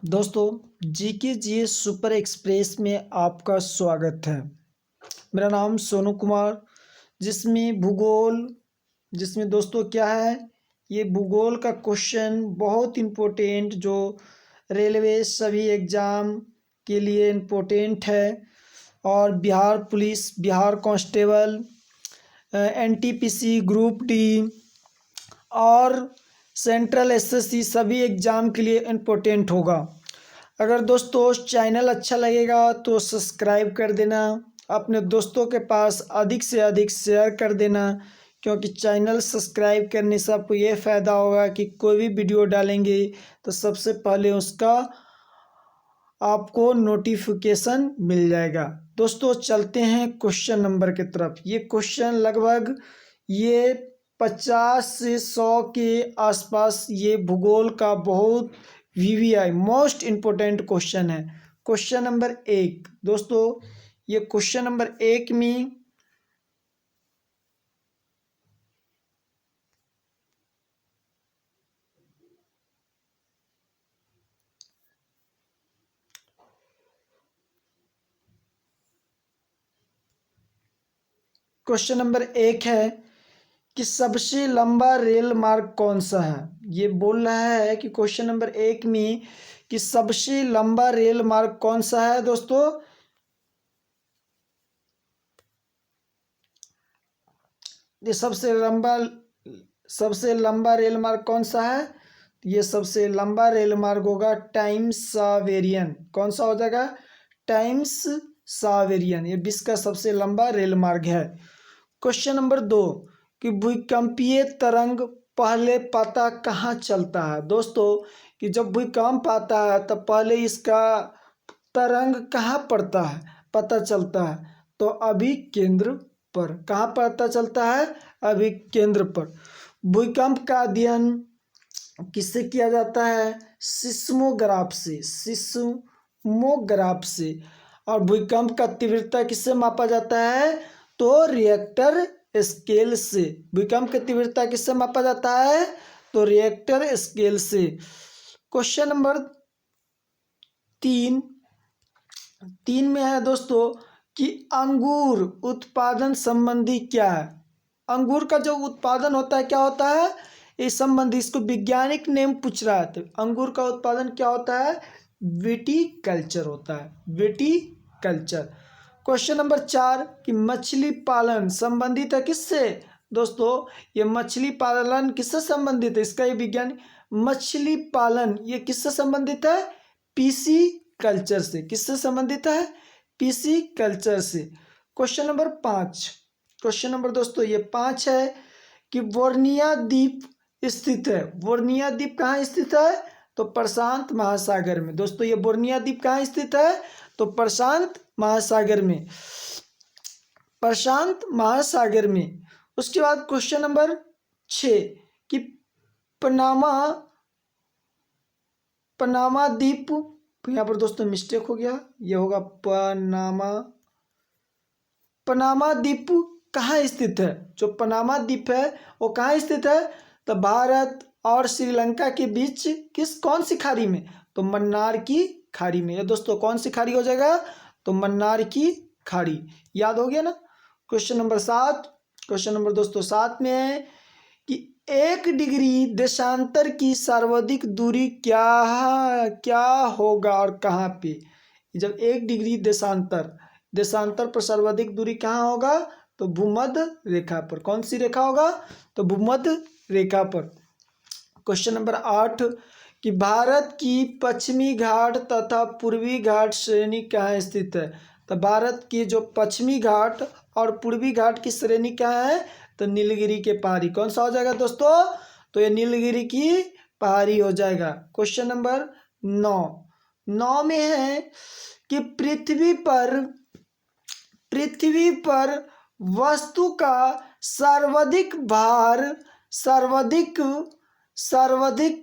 दोस्तों, GK GS super express में आपका स्वागत है। मेरा नाम सोनू कुमार। जिसमें दोस्तों क्या है, ये भूगोल का क्वेश्चन बहुत इम्पोर्टेंट जो रेलवे सभी एग्ज़ाम के लिए इम्पोर्टेंट है। और Bihar police, Bihar constable, NTPC, group D और सेंट्रल एसएससी सभी एग्ज़ाम के लिए इम्पोर्टेंट होगा। अगर दोस्तों चैनल अच्छा लगेगा तो सब्सक्राइब कर देना, अपने दोस्तों के पास अधिक से अधिक शेयर कर देना, क्योंकि चैनल सब्सक्राइब करने से आपको ये फ़ायदा होगा कि कोई भी वीडियो डालेंगे तो सबसे पहले उसका आपको नोटिफिकेशन मिल जाएगा। दोस्तों चलते हैं क्वेश्चन नंबर की तरफ। ये क्वेश्चन लगभग 50 से 100 के आसपास ये भूगोल का बहुत वीवीआई मोस्ट इम्पोर्टेंट क्वेश्चन है। क्वेश्चन नंबर 1 दोस्तों, ये क्वेश्चन नंबर 1 में क्वेश्चन नंबर 1 है कि सबसे लंबा रेल मार्ग कौन सा है। ये बोल रहा है कि क्वेश्चन नंबर 1 में कि सबसे लंबा रेल मार्ग कौन सा है। दोस्तों ये सबसे लंबा रेल मार्ग कौन सा है। ये सबसे लंबा रेल मार्ग होगा टाइम्स सावेरियन। कौन सा हो जाएगा? टाइम्स सावेरियन। ये विश्व का सबसे लंबा रेल मार्ग है। क्वेश्चन नंबर 2 कि भूकंपीय तरंग पहले पता कहाँ चलता है। दोस्तों कि जब भूकंप आता है तब पहले इसका तरंग कहाँ पड़ता है, पता चलता है, तो अभी केंद्र पर। कहाँ पता चलता है? अभी केंद्र पर। भूकंप का अध्ययन किससे किया जाता है? सिस्मोग्राफ से, सिस्मोग्राफ से। और भूकंप का तीव्रता किससे मापा जाता है? तो रिएक्टर स्केल से। भूकंप की तीव्रता किससे मापा जाता है? तो रिएक्टर स्केल से। क्वेश्चन नंबर 3 में है दोस्तों कि अंगूर उत्पादन संबंधी क्या है। अंगूर का जो उत्पादन होता है क्या होता है, इस संबंधी इसको वैज्ञानिक नेम पूछ रहा है। तो अंगूर का उत्पादन क्या होता है? विटीकल्चर होता है, विटीकल्चर। क्वेश्चन नंबर 4 कि मछली पालन संबंधित है किससे। दोस्तों ये मछली पालन किससे संबंधित है? इसका ये विज्ञान मछली पालन ये किससे संबंधित है? पीसी कल्चर से। किससे संबंधित है? पीसी कल्चर से। क्वेश्चन नंबर 5, क्वेश्चन नंबर दोस्तों ये 5 है कि बोर्निया द्वीप स्थित है। बोर्निया द्वीप कहाँ स्थित है? तो प्रशांत महासागर में। दोस्तों ये बोर्निया द्वीप कहाँ स्थित है? तो प्रशांत महासागर में, प्रशांत महासागर में। उसके बाद क्वेश्चन नंबर 6 कि पनामा पनामा द्वीप, यहाँ पर दोस्तों मिस्टेक हो गया, ये होगा पनामा। पनामा द्वीप कहाँ स्थित है? जो पनामा द्वीप है वो कहाँ स्थित है? तो भारत और श्रीलंका के बीच कौन सी खाड़ी में? तो मन्नार की खाड़ी में। ये दोस्तों कौन सी खाड़ी हो जाएगा? तो मन्नार की खाड़ी। याद हो गया ना। क्वेश्चन नंबर 7, क्वेश्चन नंबर दोस्तों 7 में है कि 1 डिग्री देशांतर की सर्वाधिक दूरी क्या होगा और कहाँ पे। जब 1 डिग्री देशांतर पर सर्वाधिक दूरी कहाँ होगा? तो भूमध्य रेखा पर। कौन सी रेखा होगा? तो भूमध्य रेखा पर। क्वेश्चन नंबर 8 कि भारत की पश्चिमी घाट तथा पूर्वी घाट श्रेणी कहाँ स्थित है। तो भारत की जो पश्चिमी घाट और पूर्वी घाट की श्रेणी कहाँ है? तो नीलगिरी के पहाड़ी। कौन सा हो जाएगा दोस्तों? तो ये नीलगिरी की पहाड़ी हो जाएगा। क्वेश्चन नंबर 9 में है कि पृथ्वी पर वस्तु का सर्वाधिक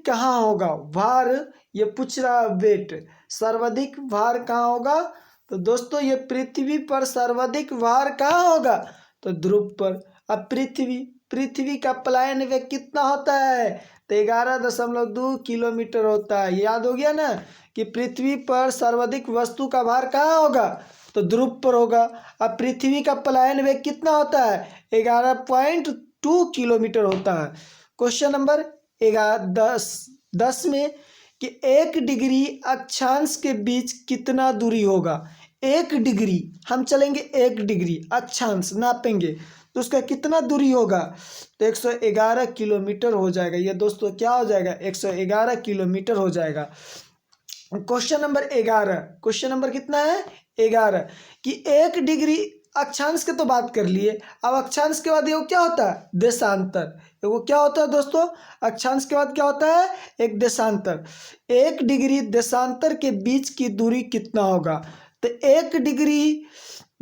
कहाँ होगा? भार, ये पूछ रहा वेट। सर्वाधिक भार कहाँ होगा? तो दोस्तों ये पृथ्वी पर सर्वाधिक भार कहाँ होगा? तो ध्रुव पर। अब पृथ्वी का प्लायन वेग कितना होता है? तो 11.2 किलोमीटर होता है। याद हो गया ना कि पृथ्वी पर सर्वाधिक वस्तु का भार कहाँ होगा, तो ध्रुव पर होगा। अब पृथ्वी का पलायन वेग कितना होता है, 11.2 किलोमीटर होता है। क्वेश्चन नंबर 10 में कि 1 डिग्री अक्षांश के बीच कितना दूरी होगा। 1 डिग्री हम चलेंगे, 1 डिग्री अक्षांश नापेंगे तो उसका कितना दूरी होगा, तो 111 किलोमीटर हो जाएगा। ये दोस्तों क्या हो जाएगा, 111 किलोमीटर हो जाएगा। क्वेश्चन नंबर 11, क्वेश्चन नंबर कितना है 11, कि 1 डिग्री अक्षांश के तो बात कर लिए। अब अक्षांश के बाद ये क्या होता है, देशांतर। वो क्या होता है दोस्तों, अक्षांश के बाद क्या होता है, एक देशांतर। 1 डिग्री देशांतर के बीच की दूरी कितना होगा, तो 1 डिग्री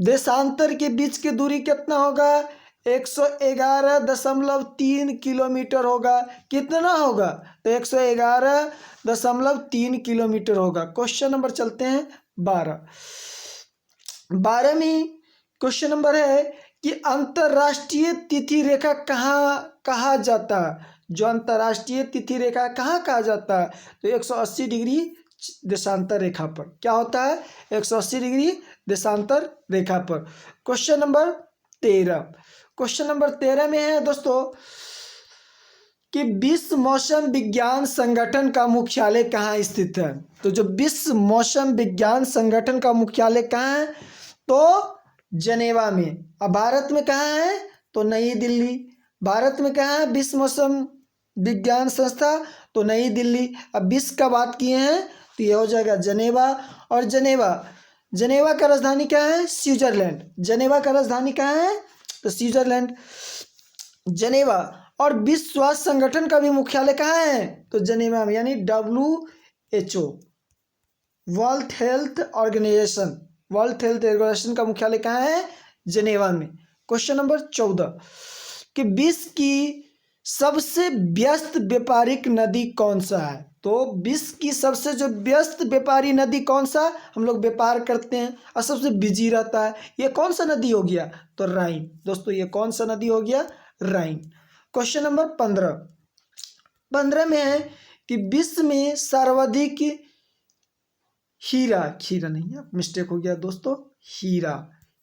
देशांतर के बीच की दूरी कितना होगा, 111.3 किलोमीटर होगा। कितना होगा, तो 111.3 किलोमीटर होगा। क्वेश्चन नंबर चलते हैं 12 में क्वेश्चन नंबर है कि अंतर्राष्ट्रीय तिथि रेखा कहाँ कहा जाता है। जो अंतर्राष्ट्रीय तिथि रेखा कहाँ कहा जाता है, तो 180 डिग्री देशांतर रेखा पर। क्या होता है, 180 डिग्री देशांतर रेखा पर। क्वेश्चन नंबर 13, क्वेश्चन नंबर 13 में है दोस्तों कि विश्व मौसम विज्ञान संगठन का मुख्यालय कहाँ स्थित है। तो जो विश्व मौसम विज्ञान संगठन का मुख्यालय कहाँ है, तो जनेवा में। अब भारत में कहाँ है, तो नई दिल्ली। भारत में कहाँ है विश्व मौसम विज्ञान संस्था, तो नई दिल्ली। अब विश्व का बात किए हैं तो ये हो जाएगा जनेवा। और जनेवा का राजधानी क्या है, स्विट्जरलैंड। जनेवा का राजधानी कहाँ है, तो स्विट्जरलैंड, जनेवा। और विश्व स्वास्थ्य संगठन का भी मुख्यालय कहाँ है, तो जनेवा में, यानी WHO, वर्ल्ड हेल्थ ऑर्गेनाइजेशन का मुख्यालय कहाँ है, जनेवा में। क्वेश्चन नंबर 14 कि विश्व की सबसे व्यस्त व्यापारिक नदी कौन सा है। तो विश्व की सबसे जो व्यस्त व्यापारी नदी कौन सा, हम लोग व्यापार करते हैं और सबसे बिजी रहता है, ये कौन सा नदी हो गया, तो राइन। दोस्तों ये कौन सा नदी हो गया, राइन। क्वेश्चन नंबर 15 में है कि विश्व में सर्वाधिक खीरा नहीं है, मिस्टेक हो गया दोस्तों,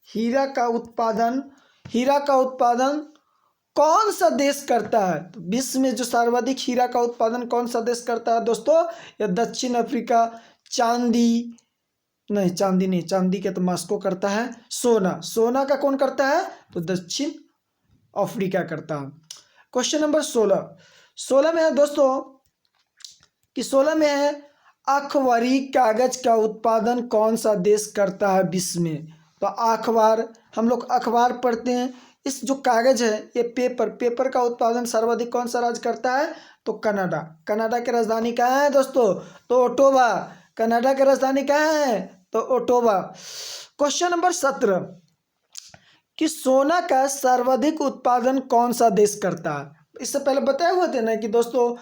हीरा का उत्पादन कौन सा देश करता है। तो विश्व में जो सर्वाधिक हीरा का उत्पादन कौन सा देश करता है दोस्तों, या दक्षिण अफ्रीका। चांदी के तो मॉस्को करता है। सोना का कौन करता है, तो दक्षिण अफ्रीका करता है। क्वेश्चन नंबर 16 में है दोस्तों कि 16 में है अखबारी कागज का उत्पादन कौन सा देश करता है विश्व में। तो अखबार, हम लोग अखबार पढ़ते हैं। इस जो कागज है, ये पेपर का उत्पादन सर्वाधिक कौन सा राज्य करता है, तो कनाडा की राजधानी कहाँ है दोस्तों, तो ओटोवा। कनाडा की राजधानी कहाँ है, तो ओटोवा। क्वेश्चन नंबर 17 कि सोना का सर्वाधिक उत्पादन कौन सा देश करता है। इससे पहले बताए हुए थे ना कि दोस्तों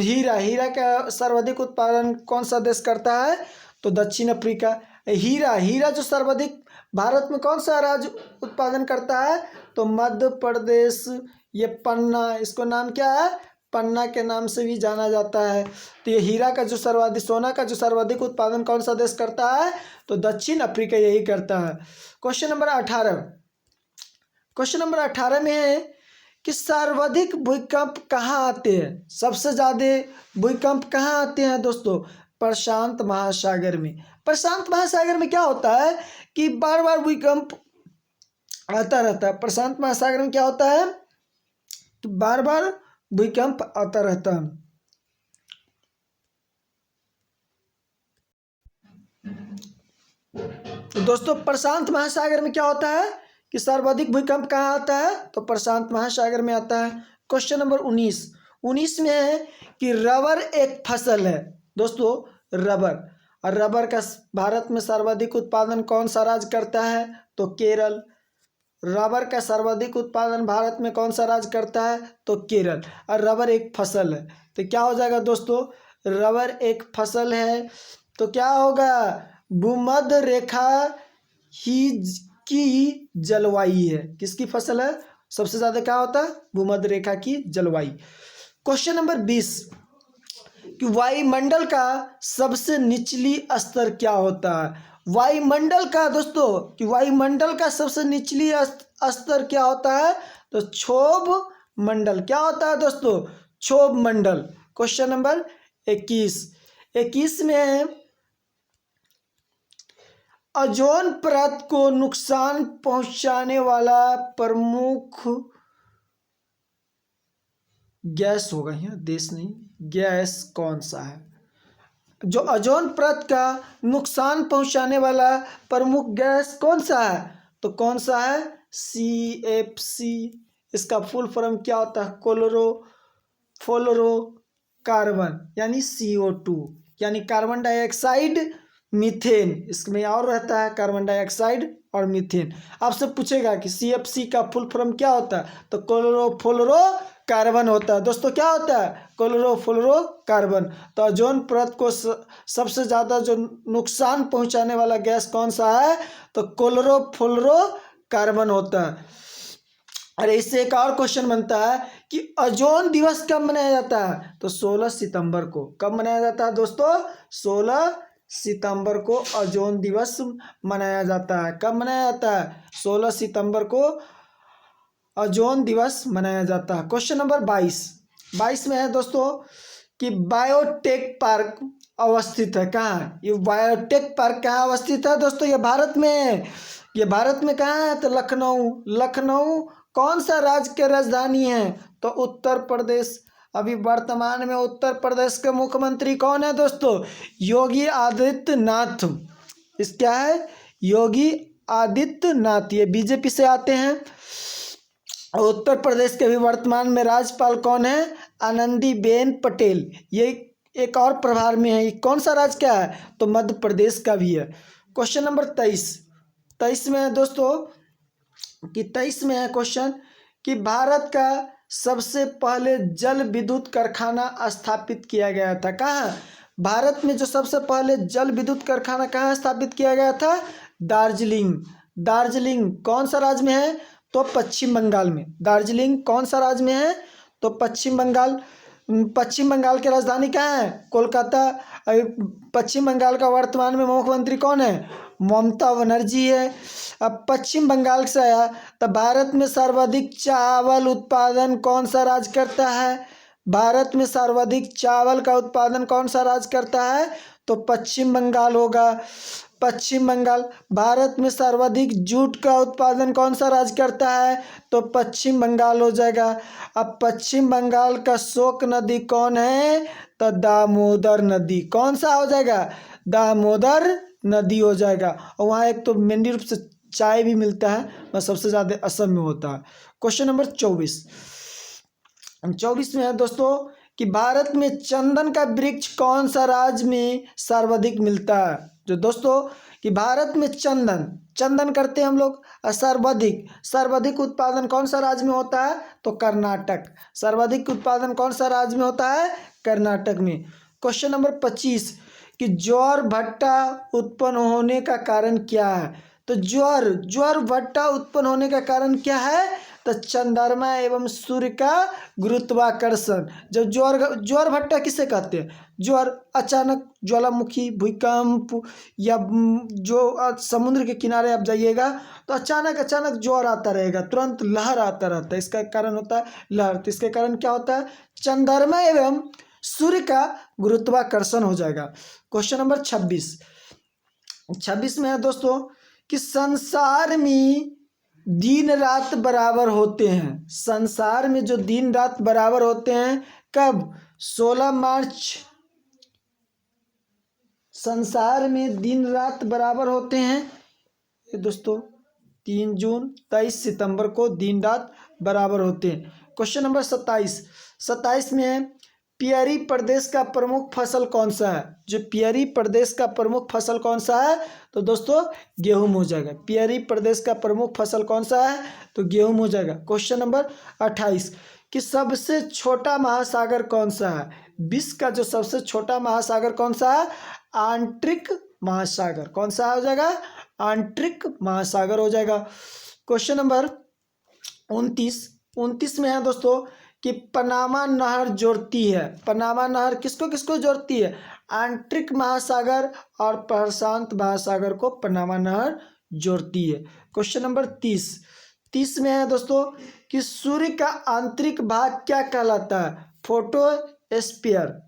हीरा का सर्वाधिक उत्पादन कौन सा देश करता है, तो दक्षिण अफ्रीका। हीरा जो सर्वाधिक भारत में कौन सा राज्य उत्पादन करता है, तो मध्य प्रदेश। ये पन्ना, इसको नाम क्या है, पन्ना के नाम से भी जाना जाता है। तो ये सोना का जो सर्वाधिक उत्पादन कौन सा देश करता है, तो दक्षिण अफ्रीका यही करता है। क्वेश्चन नंबर 18 में है कि सर्वाधिक भूकंप कहाँ आते हैं। सबसे ज़्यादा भूकंप कहाँ आते हैं दोस्तों, प्रशांत महासागर में। प्रशांत महासागर में क्या होता है कि बार बार भूकंप आता रहता है। प्रशांत महासागर में क्या होता है कि बार बार भूकंप आता रहता है। तो दोस्तों प्रशांत महासागर में क्या होता है कि सर्वाधिक भूकंप कहाँ आता है, तो प्रशांत महासागर में आता है। क्वेश्चन नंबर 19 में है कि रबर एक फसल है दोस्तों, रबर का भारत में सर्वाधिक उत्पादन कौन सा राज्य करता है, तो केरल। रबर का सर्वाधिक उत्पादन भारत में कौन सा राज्य करता है, तो केरल। और रबर एक फसल है, तो क्या हो जाएगा दोस्तों, रबर एक फसल है तो क्या होगा, भूमध्य रेखा ही की जलवायु है। किसकी फसल है, सबसे ज़्यादा क्या होता है, भूमध्य रेखा की जलवायु। क्वेश्चन नंबर 20 कि वायुमंडल का सबसे निचली स्तर क्या होता है। वायुमंडल का दोस्तों कि वायुमंडल का सबसे निचली स्तर क्या होता है, तो क्षोभ मंडल। क्या होता है दोस्तों, क्षोभ मंडल। क्वेश्चन नंबर 21 में है ओजोन परत को नुकसान पहुंचाने वाला प्रमुख गैस होगा, यहाँ देश नहीं, गैस कौन सा है। जो ओजोन परत का नुकसान पहुंचाने वाला प्रमुख गैस कौन सा है, तो कौन सा है, CFC। इसका फुल फॉर्म क्या होता है, क्लोरोफ्लोरोकार्बन यानी CO2, यानी कार्बन डाइऑक्साइड मीथेन। इसमें और रहता है कार्बन डाइऑक्साइड और मीथेन। आपसे पूछेगा कि CFC का फुल फॉर्म क्या होता है, तो क्लोरोफ्लोरोकार्बन होता है। दोस्तों क्या होता है, क्लोरोफ्लोरोकार्बन। तो ओजोन परत को सबसे ज़्यादा जो नुकसान पहुंचाने वाला गैस कौन सा है, तो क्लोरोफ्लोरोकार्बन होता है। अरे इससे एक और क्वेश्चन बनता है कि ओजोन दिवस कब मनाया जाता है, तो 16 सितंबर को। कब मनाया जाता है दोस्तों, 16 सितंबर को ओजोन दिवस मनाया जाता है। कब मनाया जाता है, 16 सितंबर को ओजोन दिवस मनाया जाता है। क्वेश्चन नंबर 22 में है दोस्तों कि बायोटेक पार्क अवस्थित है कहाँ। ये बायोटेक पार्क कहाँ अवस्थित है दोस्तों, ये भारत में है। ये भारत में कहाँ है, तो लखनऊ कौन सा राज्य की राजधानी है, तो उत्तर प्रदेश। अभी वर्तमान में उत्तर प्रदेश के मुख्यमंत्री कौन है दोस्तों, योगी आदित्यनाथ। इस क्या है, योगी आदित्यनाथ, ये बीजेपी से आते हैं। और उत्तर प्रदेश के भी वर्तमान में राज्यपाल कौन है, आनंदीबेन पटेल। ये एक और प्रभार में है। ये कौन सा राज्य क्या है, तो मध्य प्रदेश का भी है। क्वेश्चन नंबर 23 में है दोस्तों कि 23 में है क्वेश्चन कि भारत का सबसे पहले जल विद्युत कारखाना स्थापित किया गया था कहाँ। भारत में जो सबसे पहले जल विद्युत कारखाना कहाँ स्थापित किया गया था, दार्जिलिंग कौन सा राज्य में है, तो पश्चिम बंगाल में। दार्जिलिंग कौन सा राज्य में है, तो पश्चिम बंगाल की राजधानी कहाँ है, कोलकाता। पश्चिम बंगाल का वर्तमान में मुख्यमंत्री कौन है, ममता बनर्जी है। अब पश्चिम बंगाल से आया, तो भारत में सर्वाधिक चावल उत्पादन कौन सा राज्य करता है। भारत में सर्वाधिक चावल का उत्पादन कौन सा राज्य करता है, तो पश्चिम बंगाल होगा। पश्चिम बंगाल। भारत में सर्वाधिक जूट का उत्पादन कौन सा राज्य करता है, तो पश्चिम बंगाल हो जाएगा। अब पश्चिम बंगाल का शोक नदी कौन है, तो दामोदर नदी। कौन सा हो जाएगा, दामोदर नदी हो जाएगा। और वहाँ एक तो मेनली रूप से चाय भी मिलता है, वह सबसे ज़्यादा असम में होता है। क्वेश्चन नंबर 24 में है दोस्तों कि भारत में चंदन का वृक्ष कौन सा राज्य में सर्वाधिक मिलता है। जो दोस्तों कि भारत में चंदन करते हैं हम लोग, सर्वाधिक उत्पादन कौन सा राज्य में होता है, तो कर्नाटक। सर्वाधिक उत्पादन कौन सा राज्य में होता है, कर्नाटक में। क्वेश्चन नंबर 25 कि ज्वार भट्टा उत्पन्न होने का कारण क्या है, तो ज्वार भट्टा उत्पन्न होने का कारण क्या है, तो चंद्रमा एवं सूर्य का गुरुत्वाकर्षण। जब ज्वार भट्टा किसे कहते हैं, ज्वार अचानक ज्वालामुखी भूकंप या जो समुद्र के किनारे आप जाइएगा तो अचानक ज्वार आता रहेगा, तुरंत लहर आता रहता है, इसका कारण होता है लहर। तो इसके कारण क्या होता है, चंद्रमा एवं सूर्य का गुरुत्वाकर्षण हो जाएगा। क्वेश्चन नंबर 26 में है दोस्तों कि संसार में दिन रात बराबर होते हैं। संसार में जो दिन रात बराबर होते हैं कब, 16 मार्च। संसार में दिन रात बराबर होते हैं ये दोस्तों 3 जून 23 सितंबर को दिन रात बराबर होते हैं। क्वेश्चन नंबर 27 में है पियरी प्रदेश का प्रमुख फसल कौन सा है। जो पियरी प्रदेश का प्रमुख फसल कौन सा है, तो दोस्तों गेहूं हो जाएगा। पियरी प्रदेश का प्रमुख फसल कौन सा है, तो गेहूं हो जाएगा। क्वेश्चन नंबर 28 कि सबसे छोटा महासागर कौन सा है। विश्व का जो सबसे छोटा महासागर कौन सा है, आंतरिक महासागर। कौन सा हो जाएगा, आंतरिक महासागर हो जाएगा। क्वेश्चन नंबर 29 में है दोस्तों कि पनामा नहर जोड़ती है, पनामा नहर किसको किसको जोड़ती है, आंतरिक महासागर और प्रशांत महासागर को पनामा नहर जोड़ती है। क्वेश्चन नंबर 30 में है दोस्तों कि सूर्य का आंतरिक भाग क्या कहलाता है, फोटोस्फीयर।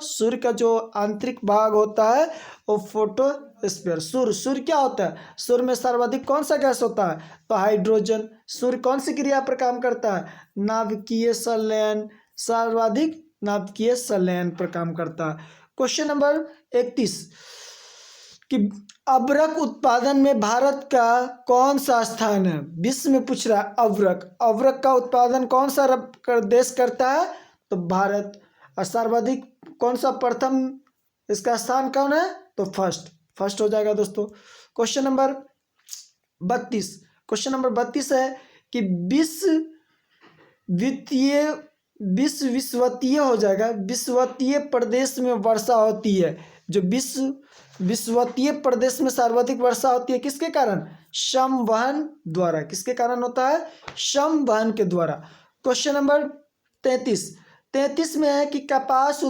सूर्य का जो आंतरिक भाग होता है वो फोटोस्फीयर। सूर्य क्या होता है, सूर्य में सर्वाधिक कौन सा गैस होता है, तो हाइड्रोजन। सूर्य कौन सी क्रिया पर काम करता है, नाभिकीय संलयन, सर्वाधिक नाभिकीय संलयन पर काम करता है। क्वेश्चन नंबर 31 कि अभ्रक उत्पादन में भारत का कौन सा स्थान है, विश्व में पूछ रहा है। अभ्रक का उत्पादन कौन सा देश करता है, तो भारत। और सर्वाधिक कौन सा प्रथम इसका स्थान कौन है, तो फर्स्ट हो जाएगा दोस्तों। क्वेश्चन नंबर 32 है कि विषुवतीय हो जाएगा। विषुवतीय प्रदेश में वर्षा होती है, जो विषुवतीय प्रदेश में सर्वाधिक वर्षा होती है किसके कारण, समवहन द्वारा। किसके कारण होता है, समवहन के द्वारा। क्वेश्चन नंबर 33 में है कि कपास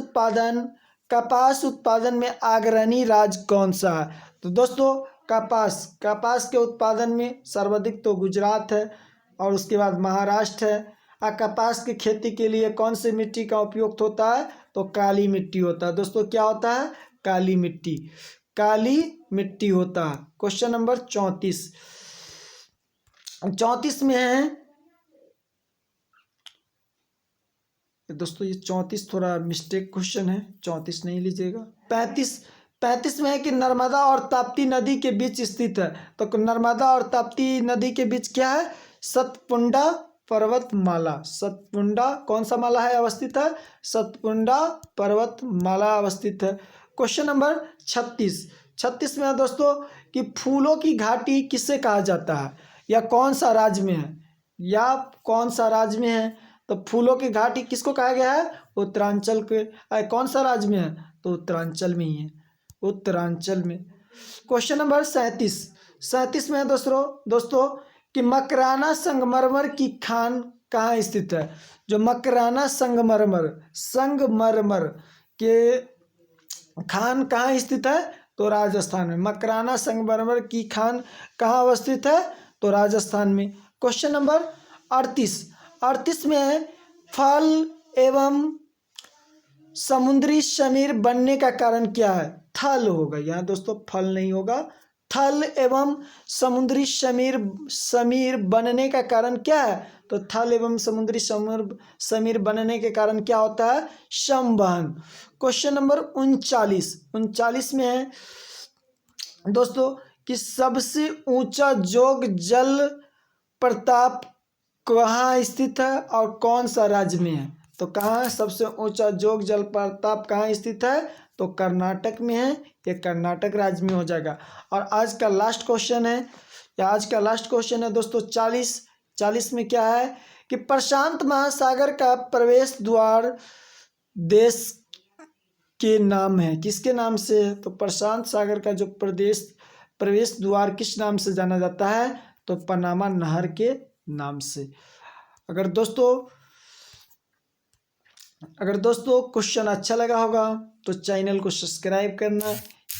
उत्पादन में अग्रणी राज्य कौन सा है, तो दोस्तों कपास के उत्पादन में सर्वाधिक तो गुजरात है और उसके बाद महाराष्ट्र है। कपास की खेती के लिए कौन सी मिट्टी का उपयोग होता है, तो काली मिट्टी होता है। दोस्तों क्या होता है, काली मिट्टी होता है। क्वेश्चन नंबर 34 में है दोस्तों, ये 34 थोड़ा मिस्टेक क्वेश्चन है, 34 नहीं लीजिएगा। 35 में है कि नर्मदा और ताप्ती नदी के बीच स्थित है, तो नर्मदा और ताप्ती नदी के बीच क्या है, सतपुंडा पर्वतमाला। सतपुंडा कौन सा माला है अवस्थित है, सतपुंडा पर्वतमाला अवस्थित है। क्वेश्चन नंबर 36 में है दोस्तों कि फूलों की घाटी किसे कहा जाता है, या कौन सा राज्य में है, तो फूलों की घाटी किसको कहा गया है, उत्तरांचल के। कौन सा राज्य में है, तो उत्तरांचल में ही है, उत्तरांचल में। क्वेश्चन नंबर 37 में है दोस्तों कि मकराना संगमरमर की खान कहाँ स्थित है, जो मकराना संगमरमर के खान कहाँ स्थित है, तो राजस्थान में। मकराना संगमरमर की खान कहाँ अवस्थित है, तो राजस्थान में। क्वेश्चन नंबर 38 में है फल एवं समुद्री समीर बनने का कारण क्या है, थल होगा यहाँ दोस्तों, फल नहीं होगा। थल एवं समुद्री समीर बनने का कारण क्या है, तो थल एवं समुद्री समीर बनने के कारण क्या होता है, समवहन। क्वेश्चन नंबर 39 में है दोस्तों कि सबसे ऊंचा जोग जल प्रताप कहाँ स्थित है और कौन सा राज्य में है, तो कहाँ सबसे ऊंचा जोग जल प्रताप कहाँ स्थित है, तो कर्नाटक में है, ये कर्नाटक राज्य में हो जाएगा। और आज का लास्ट क्वेश्चन है दोस्तों 40 में क्या है कि प्रशांत महासागर का प्रवेश द्वार देश के नाम है, किसके नाम से, तो प्रशांत सागर का जो प्रवेश द्वार किस नाम से जाना जाता है, तो पनामा नहर के नाम से। अगर दोस्तों क्वेश्चन अच्छा लगा होगा तो चैनल को सब्सक्राइब करना।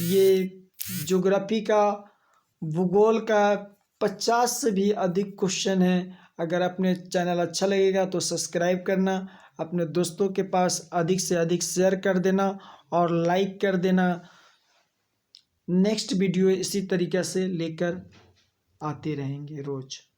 ये ज्योग्राफी का, भूगोल का 50 से भी अधिक क्वेश्चन है। अगर अपने चैनल अच्छा लगेगा तो सब्सक्राइब करना, अपने दोस्तों के पास अधिक से अधिक शेयर कर देना और लाइक कर देना। नेक्स्ट वीडियो इसी तरीके से लेकर आते रहेंगे रोज़।